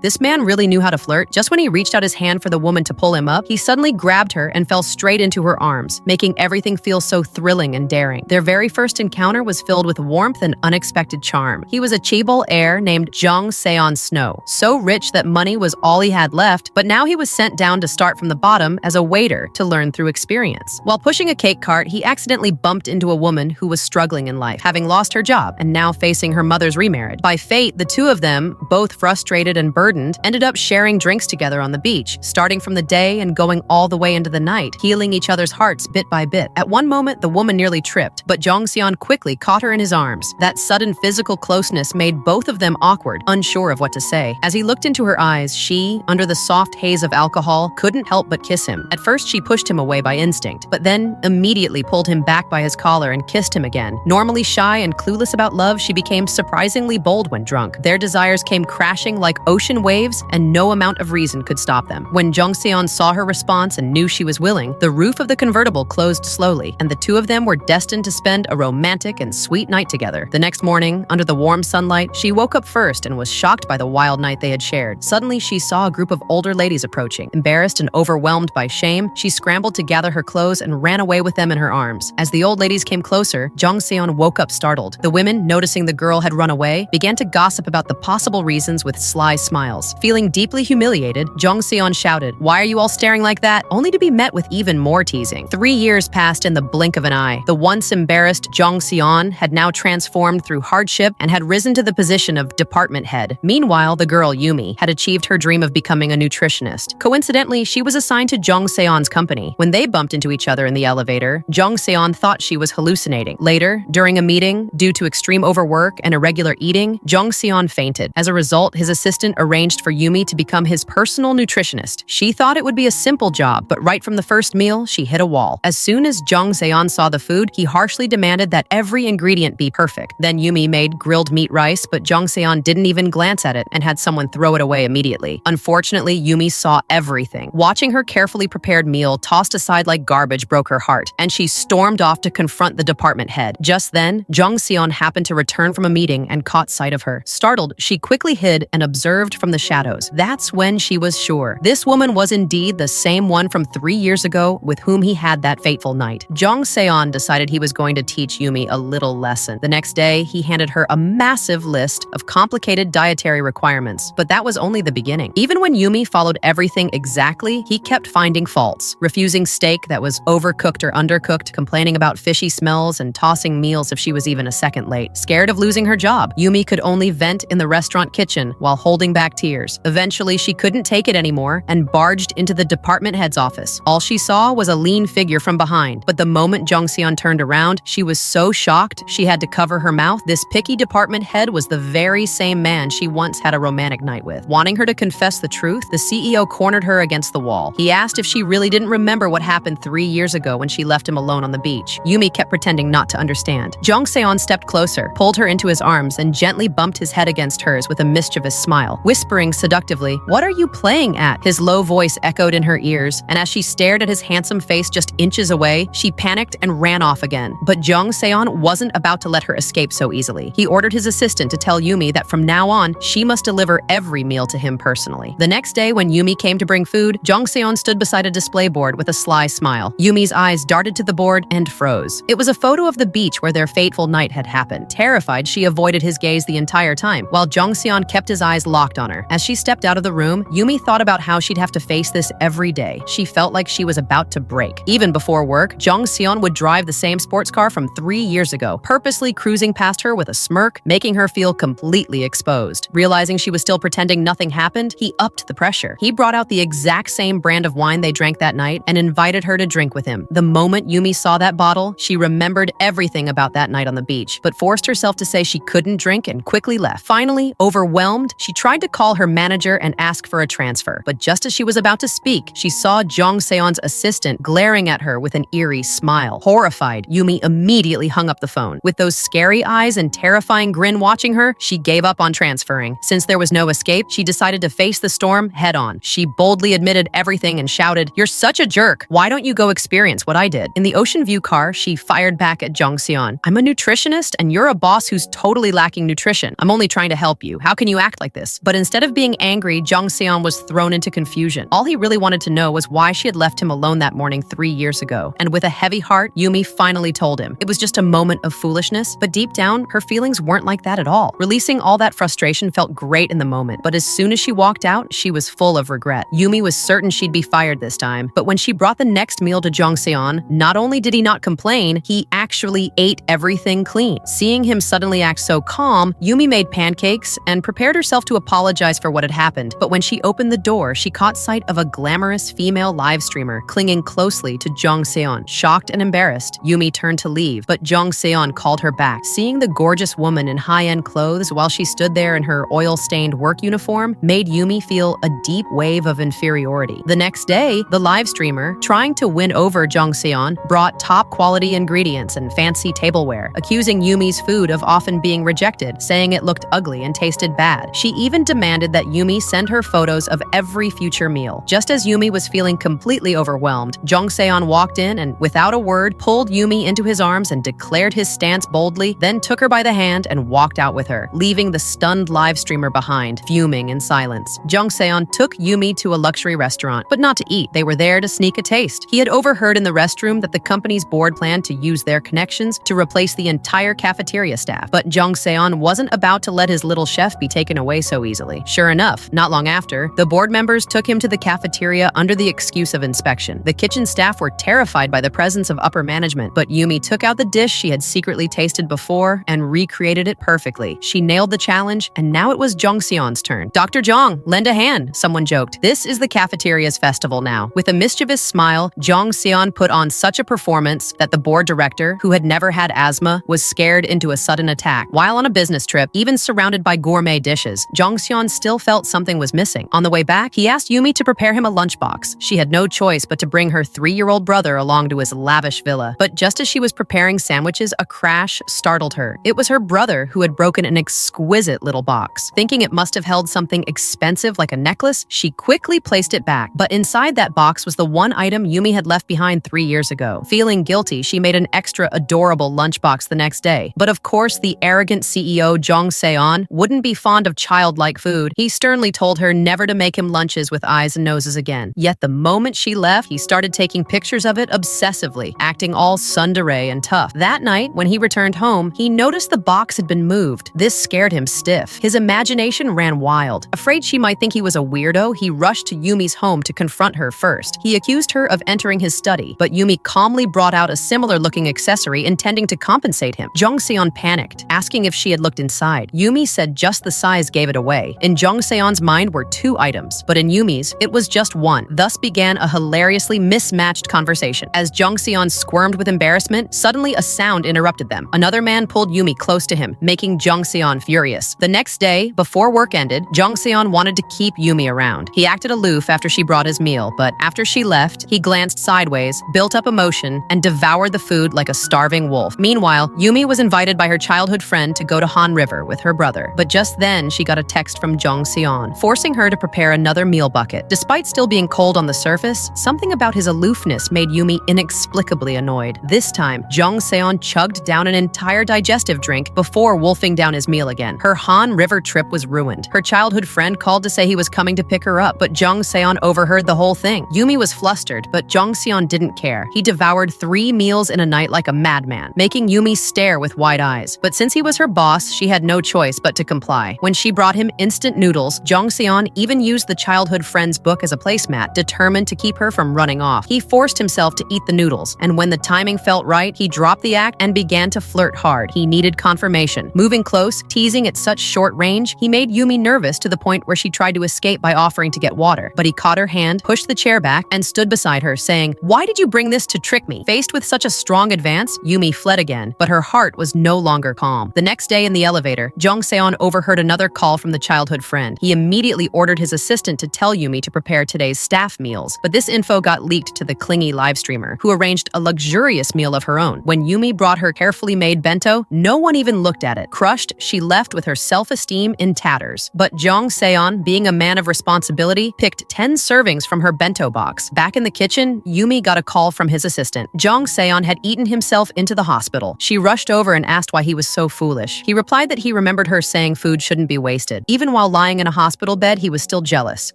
This man really knew how to flirt. Just when he reached out his hand for the woman to pull him up, he suddenly grabbed her and fell straight into her arms, making everything feel so thrilling and daring. Their very first encounter was filled with warmth and unexpected charm. He was a chaebol heir named Jung Seon Snow, so rich that money was all he had left, but now he was sent down to start from the bottom as a waiter to learn through experience. While pushing a cake cart, he accidentally bumped into a woman who was struggling in life, having lost her job and now facing her mother's remarriage. By fate, the two of them, both frustrated and burdened, ended up sharing drinks together on the beach, starting from the day and going all the way into the night, healing each other's hearts bit by bit. At one moment, the woman nearly tripped, but Jong Seon quickly caught her in his arms. That sudden physical closeness made both of them awkward, unsure of what to say. As he looked into her eyes, she, under the soft haze of alcohol, couldn't help but kiss him. At first, she pushed him away by instinct, but then immediately pulled him back by his collar and kissed him again. Normally shy and clueless about love, she became surprisingly bold when drunk. Their desires came crashing like ocean waves, and no amount of reason could stop them. When Jung Seon saw her response and knew she was willing, the roof of the convertible closed slowly, and the two of them were destined to spend a romantic and sweet night together. The next morning, under the warm sunlight, she woke up first and was shocked by the wild night they had shared. Suddenly, she saw a group of older ladies approaching. Embarrassed and overwhelmed by shame, she scrambled to gather her clothes and ran away with them in her arms. As the old ladies came closer, Jung Seon woke up startled. The women, noticing the girl had run away, began to gossip about the possible reasons with sly smiles. Feeling deeply humiliated, Jung Seon shouted, "Why are you all staring like that?" only to be met with even more teasing. 3 years passed in the blink of an eye. The once embarrassed Jung Seon had now transformed through hardship and had risen to the position of department head. Meanwhile, the girl Yumi had achieved her dream of becoming a nutritionist. Coincidentally, she was assigned to Jung Seon's company. When they bumped into each other in the elevator, Jung Seon thought she was hallucinating. Later, during a meeting, due to extreme overwork and irregular eating, Jung Seon fainted. As a result, his assistant arranged for Yumi to become his personal nutritionist. She thought it would be a simple job, but right from the first meal, she hit a wall. As soon as Jung Seon saw the food, he harshly demanded that every ingredient be perfect. Then Yumi made grilled meat rice, but Jung Seon didn't even glance at it and had someone throw it away immediately. Unfortunately, Yumi saw everything. Watching her carefully prepared meal tossed aside like garbage broke her heart, and she stormed off to confront the department head. Just then, Jung Seon happened to return from a meeting and caught sight of her. Startled, she quickly hid and observed from the shadows. That's when she was sure. This woman was indeed the same one from 3 years ago with whom he had that fateful night. Jung Seon decided he was going to teach Yumi a little lesson. The next day, he handed her a massive list of complicated dietary requirements, but that was only the beginning. Even when Yumi followed everything exactly, he kept finding faults, refusing steak that was overcooked or undercooked, complaining about fishy smells, and tossing meals if she was even a second late. Scared of losing her job, Yumi could only vent in the restaurant kitchen while holding back tears. Eventually, she couldn't take it anymore and barged into the department head's office. All she saw was a lean figure from behind, but the moment Jung Seon turned around, she was so shocked she had to cover her mouth. This picky department head was the very same man she once had a romantic night with. Wanting her to confess the truth, the CEO cornered her against the wall. He asked if she really didn't remember what happened 3 years ago when she left him alone on the beach. Yumi kept pretending not to understand. Jung Seon stepped closer, pulled her into his arms, and gently bumped his head against hers with a mischievous smile, whispering seductively, "What are you playing at?" His low voice echoed in her ears, and as she stared at his handsome face just inches away, she panicked and ran off again. But Jung Seon wasn't about to let her escape so easily. He ordered his assistant to tell Yumi that from now on, she must deliver every meal to him personally. The next day, when Yumi came to bring food, Jung Seon stood beside a display board with a sly smile. Yumi's eyes darted to the board and froze. It was a photo of the beach where their fateful night had happened. Terrified, she avoided his gaze the entire time, while Jung Seon kept his eyes locked on her. As she stepped out of the room, Yumi thought about how she'd have to face this every day. She felt like she was about to break. Even before work, Jung Seon would drive the same sports car from 3 years ago, purposely cruising past her with a smirk, making her feel completely exposed. Realizing she was still pretending nothing happened, he upped the pressure. He brought out the exact same brand of wine they drank that night and invited her to drink with him. The moment Yumi saw that bottle, she remembered everything about that night on the beach, but forced herself to say she couldn't drink and quickly left. Finally, overwhelmed, she tried to call her manager and ask for a transfer. But just as she was about to speak, she saw Jung Seon's assistant glaring at her with an eerie smile. Horrified, Yumi immediately hung up the phone. With those scary eyes and terrifying grin watching her, she gave up on transferring. Since there was no escape, she decided to face the storm head on. She boldly admitted everything and shouted, "You're such a jerk. Why don't you go experience what I did?" In the Ocean View car, she fired back at Jung Seon. "I'm a nutritionist and you're a boss who's totally lacking nutrition. I'm only trying to help you. How can you act like this?" But instead Instead of being angry, Jung Seon was thrown into confusion. All he really wanted to know was why she had left him alone that morning 3 years ago. And with a heavy heart, Yumi finally told him. It was just a moment of foolishness, but deep down, her feelings weren't like that at all. Releasing all that frustration felt great in the moment, but as soon as she walked out, she was full of regret. Yumi was certain she'd be fired this time, but when she brought the next meal to Jung Seon, not only did he not complain, he actually ate everything clean. Seeing him suddenly act so calm, Yumi made pancakes and prepared herself to apologize for what had happened. But when she opened the door, she caught sight of a glamorous female live streamer clinging closely to Jung Seon. Shocked and embarrassed, Yumi turned to leave, but Jung Seon called her back. Seeing the gorgeous woman in high-end clothes while she stood there in her oil-stained work uniform made Yumi feel a deep wave of inferiority. The next day, the live streamer, trying to win over Jung Seon, brought top-quality ingredients and fancy tableware, accusing Yumi's food of often being rejected, saying it looked ugly and tasted bad. She even demanded that Yumi send her photos of every future meal. Just as Yumi was feeling completely overwhelmed, Jung Seon walked in and, without a word, pulled Yumi into his arms and declared his stance boldly, then took her by the hand and walked out with her, leaving the stunned live streamer behind, fuming in silence. Jung Seon took Yumi to a luxury restaurant, but not to eat. They were there to sneak a taste. He had overheard in the restroom that the company's board planned to use their connections to replace the entire cafeteria staff, but Jung Seon wasn't about to let his little chef be taken away so easily. Sure enough, not long after, the board members took him to the cafeteria under the excuse of inspection. The kitchen staff were terrified by the presence of upper management, but Yumi took out the dish she had secretly tasted before and recreated it perfectly. She nailed the challenge, and now it was Jung Seon's turn. "Dr. Jung, lend a hand," someone joked. "This is the cafeteria's festival now." With a mischievous smile, Jung Seon put on such a performance that the board director, who had never had asthma, was scared into a sudden attack. While on a business trip, even surrounded by gourmet dishes, Jung Seon still felt something was missing. On the way back, he asked Yumi to prepare him a lunchbox. She had no choice but to bring her 3-year-old brother along to his lavish villa. But just as she was preparing sandwiches, a crash startled her. It was her brother who had broken an exquisite little box. Thinking it must have held something expensive like a necklace, she quickly placed it back. But inside that box was the one item Yumi had left behind 3 years ago. Feeling guilty, she made an extra adorable lunchbox the next day. But of course, the arrogant CEO Jung Seon wouldn't be fond of childlike food. He sternly told her never to make him lunches with eyes and noses again. Yet the moment she left, he started taking pictures of it obsessively, acting all tsundere and tough. That night, when he returned home, he noticed the box had been moved. This scared him stiff. His imagination ran wild. Afraid she might think he was a weirdo, he rushed to Yumi's home to confront her first. He accused her of entering his study, but Yumi calmly brought out a similar-looking accessory intending to compensate him. Jung Seon panicked, asking if she had looked inside. Yumi said just the size gave it away. In Jung Seon's mind were 2 items, but in Yumi's, it was just 1. Thus began a hilariously mismatched conversation. As Jung Seon squirmed with embarrassment, suddenly a sound interrupted them. Another man pulled Yumi close to him, making Jung Seon furious. The next day, before work ended, Jung Seon wanted to keep Yumi around. He acted aloof after she brought his meal, but after she left, he glanced sideways, built up emotion, and devoured the food like a starving wolf. Meanwhile, Yumi was invited by her childhood friend to go to Han River with her brother. But just then, she got a text from Jung Seon, forcing her to prepare another meal bucket. Despite still being cold on the surface, something about his aloofness made Yumi inexplicably annoyed. This time, Jung Seon chugged down an entire digestive drink before wolfing down his meal again. Her Han River trip was ruined. Her childhood friend called to say he was coming to pick her up, but Jung Seon overheard the whole thing. Yumi was flustered, but Jung Seon didn't care. He devoured 3 meals in a night like a madman, making Yumi stare with wide eyes. But since he was her boss, she had no choice but to comply. When she brought him instant noodles, Jung Seon even used the childhood friend's book as a placemat, determined to keep her from running off. He forced himself to eat the noodles, and when the timing felt right, he dropped the act and began to flirt hard. He needed confirmation. Moving close, teasing at such short range, he made Yumi nervous to the point where she tried to escape by offering to get water. But he caught her hand, pushed the chair back, and stood beside her, saying, "Why did you bring this to trick me?" Faced with such a strong advance, Yumi fled again, but her heart was no longer calm. The next day in the elevator, Jung Seon overheard another call from the childhood friend. He immediately ordered his assistant to tell Yumi to prepare today's staff meals, but this info got leaked to the clingy live streamer, who arranged a luxurious meal of her own. When Yumi brought her carefully made bento, no one even looked at it. Crushed, she left with her self-esteem in tatters. But Jung Seon, being a man of responsibility, picked 10 servings from her bento box. Back in the kitchen, Yumi got a call from his assistant. Jung Seon had eaten himself into the hospital. She rushed over and asked why he was so foolish. He replied that he remembered her saying food shouldn't be wasted. Even while lying in a hospital bed, he was still jealous,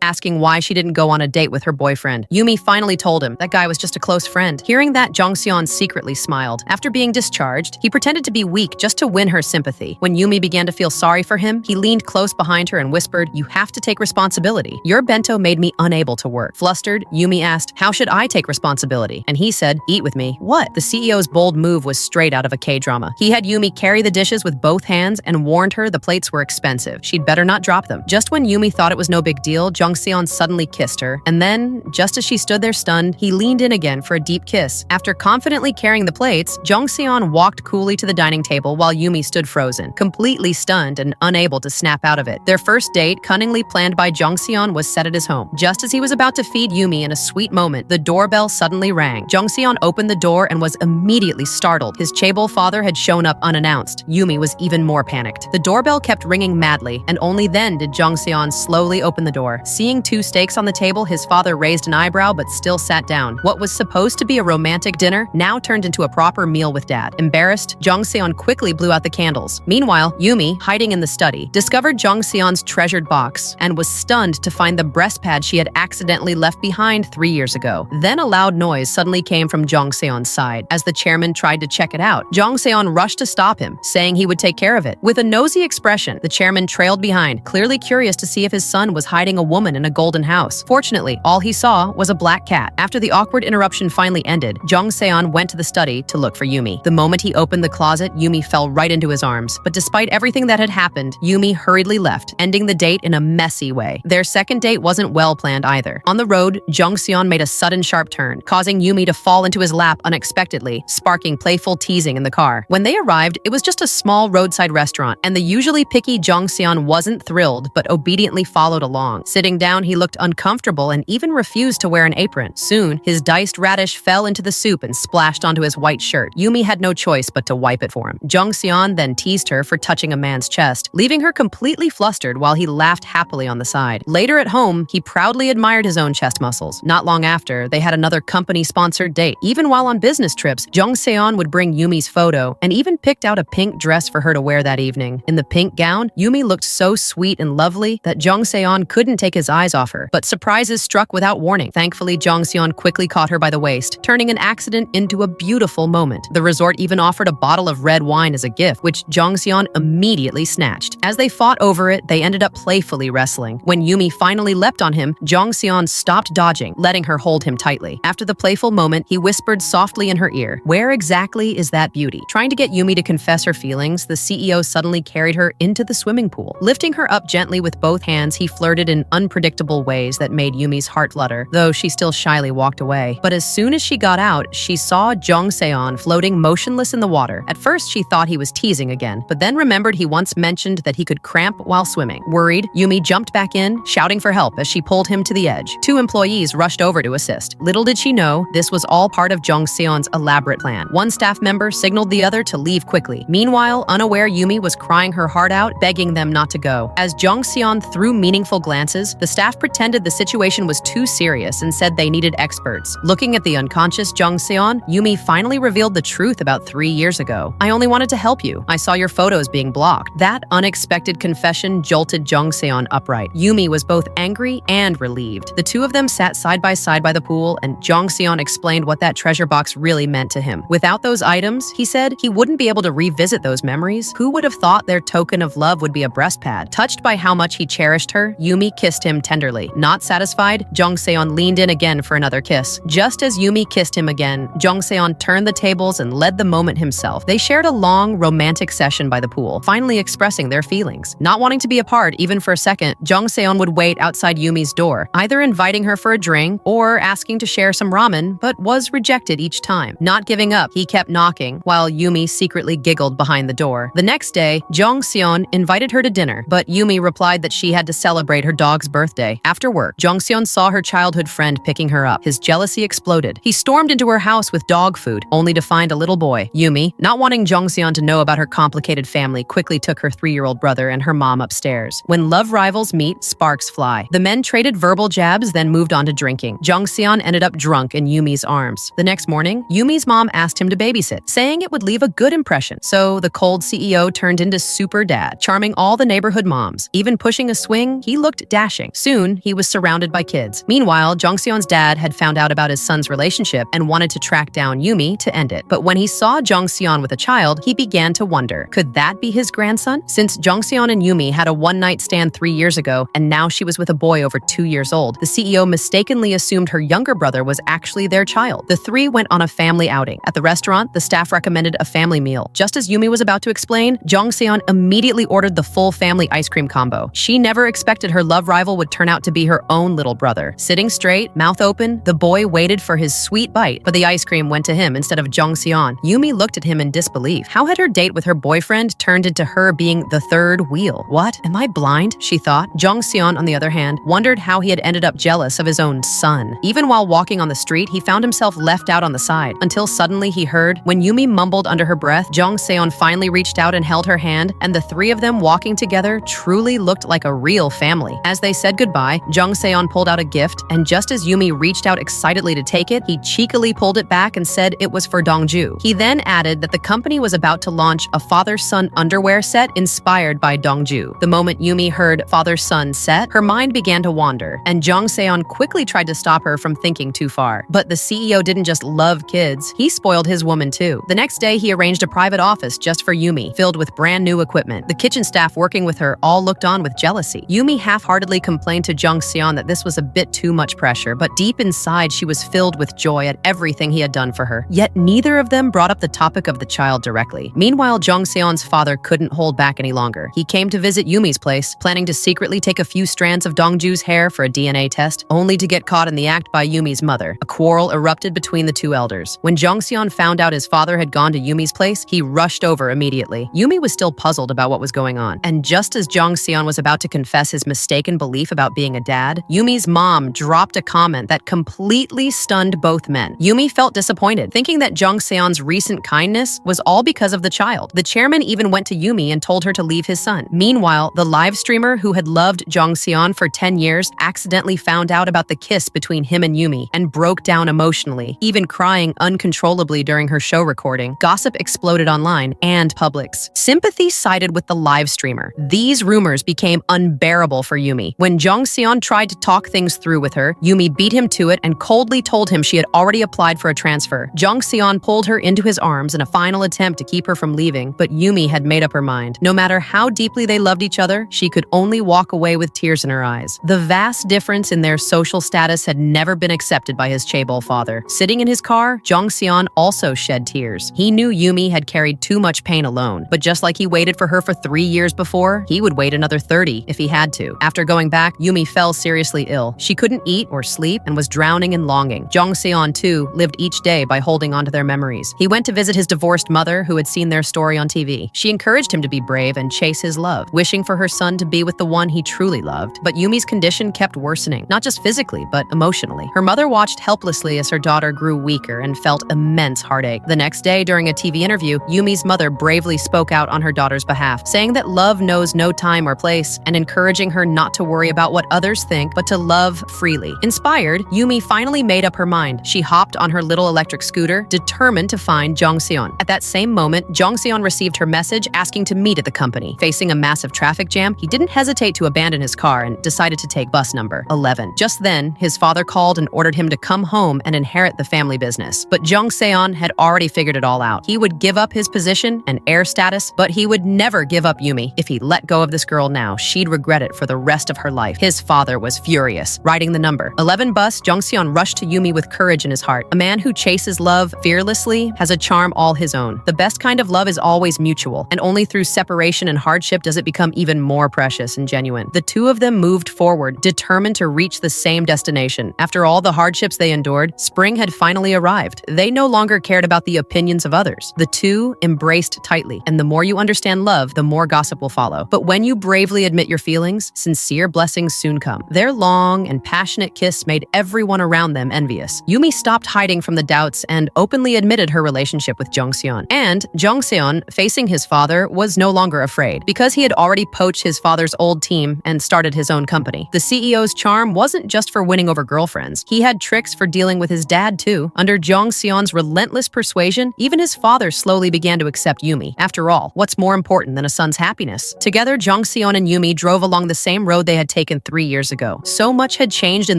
asking why she didn't go on a date with her boyfriend. Yumi finally told him that guy was just a close friend. Hearing that, Jongseon secretly smiled. After being discharged, he pretended to be weak just to win her sympathy. When Yumi began to feel sorry for him, he leaned close behind her and whispered, "You have to take responsibility. Your bento made me unable to work." Flustered, Yumi asked, "How should I take responsibility?" And he said, "Eat with me." What? The CEO's bold move was straight out of a K-drama. He had Yumi carry the dishes with both hands and warned her the plates were expensive. She'd better not drop them. Just when Yumi thought it was no big deal, Jongseon suddenly kissed her. And then, just as she stood there stunned, he leaned in again for a deep kiss. After confidently carrying the plates, Jongseon walked coolly to the dining table while Yumi stood frozen, completely stunned and unable to snap out of it. Their first date, cunningly planned by Jongseon, was set at his home. Just as he was about to feed Yumi in a sweet moment, the doorbell suddenly rang. Jongseon opened the door and was immediately startled. His chaebol father had shown up unannounced. Yumi was even more panicked. The doorbell kept ringing madly, and only then did Jongseon slowly open the door. Seeing two steaks on the table, his father raised an eyebrow but still sat down. What was supposed to be a romantic dinner now turned into a proper meal with dad. Embarrassed, Jongseon quickly blew out the candles. Meanwhile, Yumi, hiding in the study, discovered Jongseon's treasured box and was stunned to find the breast pad she had accidentally left behind 3 years ago. Then a loud noise suddenly came from Jongseon's side. As the chairman tried to check it out, Jongseon rushed to stop him, saying he would take care of it. With a nosy expression, the chairman trailed behind, clearly curious to see if his son was hiding a woman in a golden house. Fortunately, all he saw was a black cat. After the awkward interruption finally ended, Jongseon went to the study to look for Yumi. The moment he opened the closet, Yumi fell right into his arms. But despite everything that had happened, Yumi hurriedly left, ending the date in a messy way. Their second date wasn't well planned either. On the road, Jongseon made a sudden sharp turn, causing Yumi to fall into his lap unexpectedly, sparking playful teasing in the car. When they arrived, it was just a small roadside restaurant, and the usually picky Jongseon wasn't thrilled, but obediently followed along. Sitting down, he looked uncomfortable and even refused to wear an apron. Soon, his diced radish fell into the soup and splashed onto his white shirt. Yumi had no choice but to wipe it for him. Jongseon then teased her for touching a man's chest, leaving her completely flustered while he laughed happily on the side. Later at home, he proudly admired his own chest muscles. Not long after, they had another company-sponsored date. Even while on business trips, Jongseon would bring Yumi's photo and even picked out a pink dress for her to wear that evening. In the pink gown, Yumi looked so sweet and lovely that Jongseon couldn't take his eyes off her. But surprises struck without warning. Thankfully, Jongseon quickly caught her by the waist, turning an accident into a beautiful moment. The resort even offered a bottle of red wine as a gift, which Jongseon immediately snatched. As they fought over it, they ended up playfully wrestling. When Yumi finally leapt on him, Jongseon stopped dodging, letting her hold him tightly. After the playful moment, he whispered softly in her ear, "Where exactly is that beauty?" Trying to get Yumi to confess her feelings, the CEO suddenly carried her into the swimming pool. Lifting her up gently with both hands, he flirted in unpredictable ways that made Yumi's heart flutter, though she still shyly walked away. But as soon as she got out, she saw Jongseon floating motionless in the water. At first, she thought he was teasing again, but then remembered he once mentioned that he could cramp while swimming. Worried, Yumi jumped back in, shouting for help as she pulled him to the edge. Two employees rushed over to assist. Little did she know, this was all part of Jongseon's elaborate plan. One staff member signaled the other to leave quickly. Meanwhile, unaware, Yumi was crying her heart out, begging them not to go. As Jongseon threw meaningful glances, the staff pretended the situation was too serious and said they needed experts. Looking at the unconscious Jongseon, Yumi finally revealed the truth about 3 years ago. "I only wanted to help you. I saw your photos being blocked." That unexpected confession jolted Jongseon upright. Yumi was both angry and relieved. The two of them sat side by the pool, and Jongseon explained what that treasure box really meant to him. Without those items, he said, he wouldn't be able to revisit those memories. Who would have thought their token of love would be a breast pad? Touched by how much he cherished her, Yumi kissed him tenderly. Not satisfied, Jongseon leaned in again for another kiss. Just as Yumi kissed him again, Jongseon turned the tables and led the moment himself. They shared a long, romantic session by the pool, finally expressing their feelings. Not wanting to be apart even for a second, Jongseon would wait outside Yumi's door, either inviting her for a drink or asking to share some ramen, but was rejected each time. Not giving up, he kept knocking, while Yumi secretly giggled behind the door. The next day, Jongseon invited her to dinner, but Yumi replied that she had to celebrate her dog's birthday. After work, Jongseon saw her childhood friend picking her up. His jealousy exploded. He stormed into her house with dog food, only to find a little boy. Yumi, not wanting Jongseon to know about her complicated family, quickly took her 3-year-old brother and her mom upstairs. When love rivals meet, sparks fly. The men traded verbal jabs, then moved on to drinking. Jongseon ended up drunk in Yumi's arms. The next morning, Yumi's mom asked him to babysit, saying it would leave a good impression. So the cold CEO turned into super dad, charming all the neighborhood moms. moms. Even pushing a swing, he looked dashing. Soon, he was surrounded by kids. Meanwhile, Jongseon's dad had found out about his son's relationship and wanted to track down Yumi to end it. But when he saw Jongseon with a child, he began to wonder, could that be his grandson? Since Jongseon and Yumi had a one-night stand 3 years ago, and now she was with a boy over 2 years old, the CEO mistakenly assumed her younger brother was actually their child. The three went on a family outing. At the restaurant, the staff recommended a family meal. Just as Yumi was about to explain, Jongseon immediately ordered the full family ice cream combo. She never expected her love rival would turn out to be her own little brother. Sitting straight, mouth open, the boy waited for his sweet bite, but the ice cream went to him instead of Jongseon. Yumi looked at him in disbelief. How had her date with her boyfriend turned into her being the third wheel? What? Am I blind? She thought. Jongseon, on the other hand, wondered how he had ended up jealous of his own son. Even while walking on the street, he found himself left out on the side, until suddenly he heard, when Yumi mumbled under her breath, Jongseon finally reached out and held her hand, and the three of them walking together truly looked like a real family. As they said goodbye, Jongseon pulled out a gift, and just as Yumi reached out excitedly to take it, he cheekily pulled it back and said it was for Dongju. He then added that the company was about to launch a father-son underwear set inspired by Dongju. The moment Yumi heard father-son set, her mind began to wander, and Jongseon quickly tried to stop her from thinking too far. But the CEO didn't just love kids, he spoiled his woman too. The next day, he arranged a private office just for Yumi, filled with brand new equipment. The kitchen staff working with her all looked on with jealousy. Yumi half-heartedly complained to Jongseon that this was a bit too much pressure, but deep inside she was filled with joy at everything he had done for her. Yet neither of them brought up the topic of the child directly. Meanwhile, Jongseon's father couldn't hold back any longer. He came to visit Yumi's place, planning to secretly take a few strands of Dongju's hair for a DNA test, only to get caught in the act by Yumi's mother. A quarrel erupted between the two elders. When Jongseon found out his father had gone to Yumi's place, he rushed over immediately. Yumi was still puzzled about what was going on, and just as Jongseon was about to confess his mistaken belief about being a dad, Yumi's mom dropped a comment that completely stunned both men. Yumi felt disappointed, thinking that Jongseon's recent kindness was all because of the child. The chairman even went to Yumi and told her to leave his son. Meanwhile, the live streamer who had loved Jongseon for 10 years accidentally found out about the kiss between him and Yumi and broke down emotionally, even crying uncontrollably during her show recording. Gossip exploded online and Publix. Sympathy sided with the live streamer. These rumors became unbearable for Yumi. When Jongseon tried to talk things through with her, Yumi beat him to it and coldly told him she had already applied for a transfer. Jongseon pulled her into his arms in a final attempt to keep her from leaving, but Yumi had made up her mind. No matter how deeply they loved each other, she could only walk away with tears in her eyes. The vast difference in their social status had never been accepted by his chaebol father. Sitting in his car, Jongseon also shed tears. He knew Yumi had carried too much pain alone, but just like he waited for her for 3 years before, he would wait another 30 if he had to. After going back, Yumi fell seriously ill. She couldn't eat or sleep and was drowning in longing. Jongseon, too, lived each day by holding on to their memories. He went to visit his divorced mother, who had seen their story on TV. She encouraged him to be brave and chase his love, wishing for her son to be with the one he truly loved. But Yumi's condition kept worsening, not just physically, but emotionally. Her mother watched helplessly as her daughter grew weaker and felt immense heartache. The next day, during a TV interview, Yumi's mother bravely spoke out on her daughter's behalf, saying that love knows no time or place, and encouraging her not to worry about what others think, but to love freely. Inspired, Yumi finally made up her mind. She hopped on her little electric scooter, determined to find Jongseon. At that same moment, Jongseon received her message asking to meet at the company. Facing a massive traffic jam, he didn't hesitate to abandon his car and decided to take bus number 11. Just then, his father called and ordered him to come home and inherit the family business. But Jongseon had already figured it all out. He would give up his position and heir status, but he would never give up Yumi. If he let go of this girl now, she'd regret it for the rest of her life. His father was furious. Writing the number 11 bus, Jongseon rushed to Yumi with courage in his heart. A man who chases love fearlessly has a charm all his own. The best kind of love is always mutual, and only through separation and hardship does it become even more precious and genuine. The two of them moved forward, determined to reach the same destination. After all the hardships they endured, spring had finally arrived. They no longer cared about the opinions of others. The two embraced tightly, and the more you understand love, the more gossip will follow. But when you bravely admit your feelings, sincere blessings soon come. Their long and passionate kiss made everyone around them envious. Yumi stopped hiding from the doubts and openly admitted her relationship with Jongseon. And Jongseon, facing his father, was no longer afraid, because he had already poached his father's old team and started his own company. The CEO's charm wasn't just for winning over girlfriends. He had tricks for dealing with his dad too. Under Jongseon's relentless persuasion, even his father slowly began to accept Yumi. After all, what's more important than a son's happiness? Together, Song Seon and Yumi drove along the same road they had taken 3 years ago. So much had changed in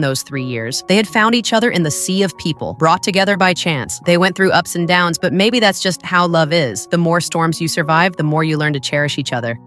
those 3 years. They had found each other in the sea of people, brought together by chance. They went through ups and downs, but maybe that's just how love is. The more storms you survive, the more you learn to cherish each other.